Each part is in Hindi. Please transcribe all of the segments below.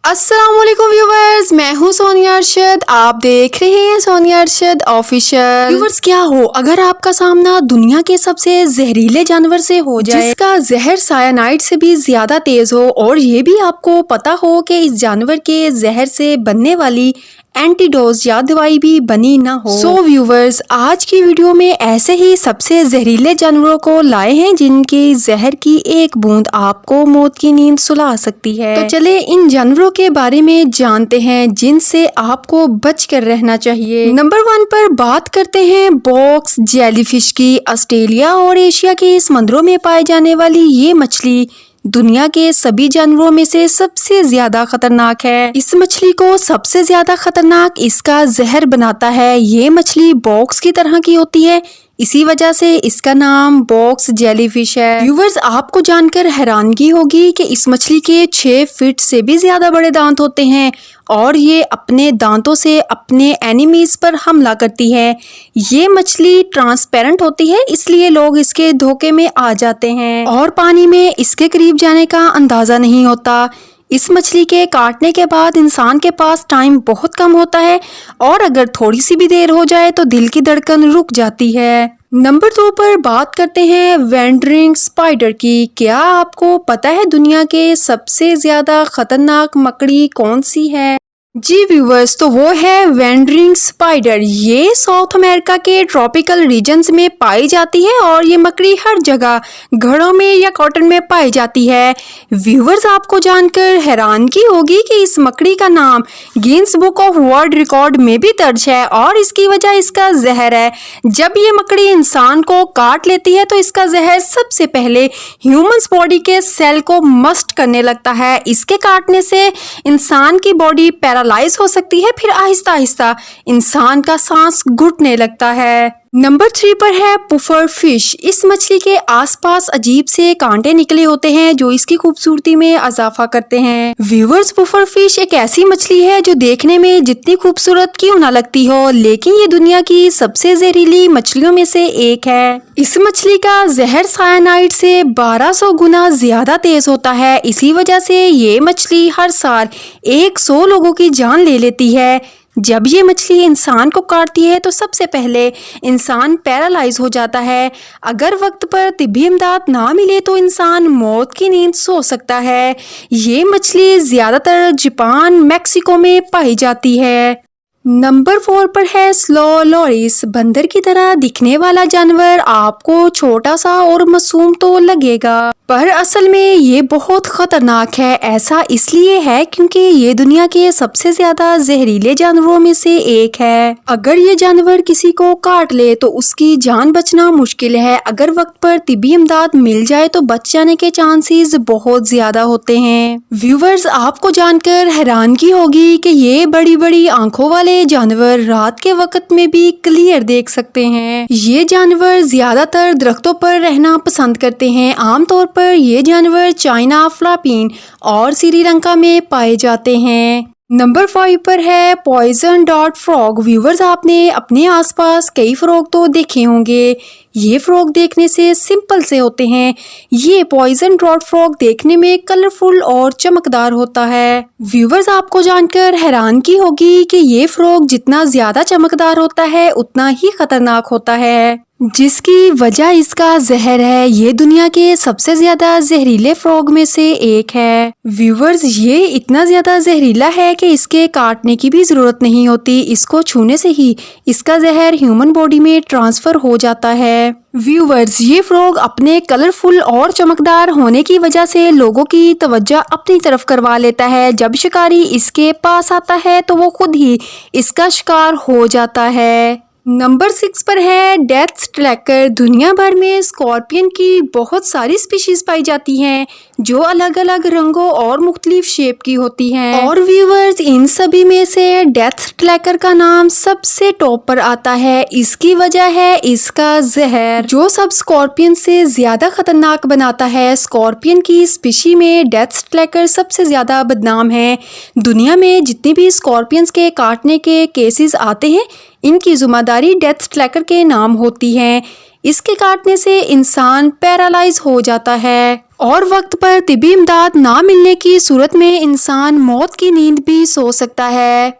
अस्सलामुअलैकुम व्यूवर्स, मैं हूँ सोनिया अरशद। आप देख रहे हैं सोनिया अरशद ऑफिशियल। व्यूवर्स, क्या हो अगर आपका सामना दुनिया के सबसे जहरीले जानवर से हो जाए, जिसका जहर सायानाइड से भी ज्यादा तेज हो, और ये भी आपको पता हो कि इस जानवर के जहर से बनने वाली एंटीडोज या दवाई भी बनी ना हो। सो व्यूवर्स, आज की वीडियो में ऐसे ही सबसे जहरीले जानवरों को लाए हैं जिनकी जहर की एक बूंद आपको मौत की नींद सुला सकती है। तो चले इन जानवरों के बारे में जानते हैं जिनसे आपको बच कर रहना चाहिए। नंबर 1 पर बात करते हैं बॉक्स जेलीफिश की। ऑस्ट्रेलिया और एशिया के समंदरों में पाए जाने वाली ये मछली दुनिया के सभी जानवरों में से सबसे ज्यादा खतरनाक है। इस मछली को सबसे ज्यादा खतरनाक इसका जहर बनाता है। ये मछली बॉक्स की तरह की होती है, इसी वजह से इसका नाम बॉक्स जेलीफिश है। व्यूवर्स, आपको जानकर हैरानगी होगी कि इस मछली के 6 फीट से भी ज्यादा बड़े दांत होते हैं और ये अपने दांतों से अपने एनिमीज पर हमला करती है। ये मछली ट्रांसपेरेंट होती है, इसलिए लोग इसके धोखे में आ जाते हैं और पानी में इसके करीब जाने का अंदाजा नहीं होता। इस मछली के काटने के बाद इंसान के पास टाइम बहुत कम होता है और अगर थोड़ी सी भी देर हो जाए तो दिल की धड़कन रुक जाती है। नंबर 2 पर बात करते हैं वैंडरिंग स्पाइडर की। क्या आपको पता है दुनिया के सबसे ज्यादा खतरनाक मकड़ी कौन सी है? जी व्यूवर्स, तो वो है वैंडरिंग स्पाइडर। ये साउथ अमेरिका के ट्रॉपिकल रीजन्स में पाई जाती है और ये मकड़ी हर जगह घरों में या कॉटन में पाई जाती है। व्यूवर्स, आपको जानकर हैरानगी होगी कि इस मकड़ी का नाम Guinness book of world record में भी दर्ज है और इसकी वजह इसका जहर है। जब ये मकड़ी इंसान को काट लेती है तो इसका जहर सबसे पहले ह्यूमंस बॉडी के सेल को मस्ट करने लगता है। इसके काटने से इंसान की बॉडी पैरालाइज हो सकती है, फिर आहिस्ता आहिस्ता इंसान का सांस घुटने लगता है। नंबर 3 पर है पुफर फिश। इस मछली के आसपास अजीब से कांटे निकले होते हैं जो इसकी खूबसूरती में इजाफा करते हैं। व्यूवर्स, पुफर फिश एक ऐसी मछली है जो देखने में जितनी खूबसूरत क्यों ना लगती हो, लेकिन ये दुनिया की सबसे जहरीली मछलियों में से एक है। इस मछली का जहर सायानाइड से 1200 गुना ज्यादा तेज होता है। इसी वजह से ये मछली हर साल 100 लोगों की जान ले लेती है। जब ये मछली इंसान को काटती है तो सबसे पहले इंसान पैरालाइज हो जाता है। अगर वक्त पर तिब्बी इमदाद ना मिले तो इंसान मौत की नींद सो सकता है। ये मछली ज्यादातर जापान, मैक्सिको में पाई जाती है। नंबर 4 पर है स्लो लोरिस। बंदर की तरह दिखने वाला जानवर आपको छोटा सा और मासूम तो लगेगा, पर असल में ये बहुत खतरनाक है। ऐसा इसलिए है क्योंकि ये दुनिया के सबसे ज्यादा जहरीले जानवरों में से एक है। अगर ये जानवर किसी को काट ले तो उसकी जान बचना मुश्किल है। अगर वक्त पर तिब्बी इमदाद मिल जाए तो बच जाने के चांसेस बहुत ज्यादा होते हैं। व्यूवर्स, आपको जानकर हैरानगी होगी कि ये बड़ी बड़ी आंखों वाले जानवर रात के वक्त में भी क्लियर देख सकते हैं। ये जानवर ज्यादातर दरख्तों पर रहना पसंद करते हैं। आमतौर पर ये जानवर चाइना, फिलीपीन और श्रीलंका में पाए जाते हैं। नंबर 5 पर है पॉइजन डॉट फ्रॉग। व्यूवर्स, आपने अपने आसपास कई फ्रॉग तो देखे होंगे। ये फ्रॉग देखने से सिंपल से होते हैं। ये पॉइजन डॉट फ्रॉग देखने में कलरफुल और चमकदार होता है। व्यूवर्स, आपको जानकर हैरानगी होगी कि ये फ्रॉग जितना ज्यादा चमकदार होता है उतना ही खतरनाक होता है, जिसकी वजह इसका जहर है। ये दुनिया के सबसे ज्यादा जहरीले फ्रॉग में से एक है। व्यूवर्स, ये इतना ज्यादा जहरीला है कि इसके काटने की भी जरूरत नहीं होती। इसको छूने से ही इसका जहर ह्यूमन बॉडी में ट्रांसफर हो जाता है। व्यूवर्स, ये फ्रॉग अपने कलरफुल और चमकदार होने की वजह से लोगों की तवज्जो अपनी तरफ करवा लेता है। जब शिकारी इसके पास आता है तो वो खुद ही इसका शिकार हो जाता है। नंबर 6 पर है डेथ स्ट्रैकर। दुनिया भर में स्कॉर्पियन की बहुत सारी स्पीशीज पाई जाती हैं जो अलग अलग रंगों और मुख्तलिफ शेप की होती हैं। और व्यूवर्स, इन सभी में से डेथ स्ट्रैकर का नाम सबसे टॉप पर आता है। इसकी वजह है इसका जहर, जो सब स्कॉर्पियन से ज्यादा खतरनाक बनाता है। स्कॉर्पियन की स्पीशी में डेथ स्ट्रैकर सबसे ज्यादा बदनाम है। दुनिया में जितने भी स्कॉर्पियंस के काटने के केसेस आते हैं, इनकी जिम्मेदारी डेथ स्ट्रैकर के नाम होती है। इसके काटने से इंसान पैरालाइज हो जाता है और वक्त पर तिब्बी इमदाद ना मिलने की सूरत में इंसान मौत की नींद भी सो सकता है।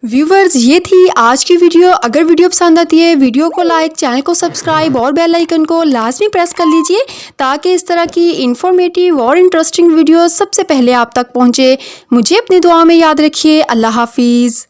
व्यूवर्स, ये थी आज की वीडियो। अगर वीडियो पसंद आती है वीडियो को लाइक, चैनल को सब्सक्राइब और बेल आइकन को लाजमी प्रेस कर लीजिए ताकि इस तरह की इंफॉर्मेटिव और इंटरेस्टिंग वीडियो सबसे पहले आप तक पहुंचे। मुझे अपनी दुआ में याद रखिए। अल्लाह हाफिज़।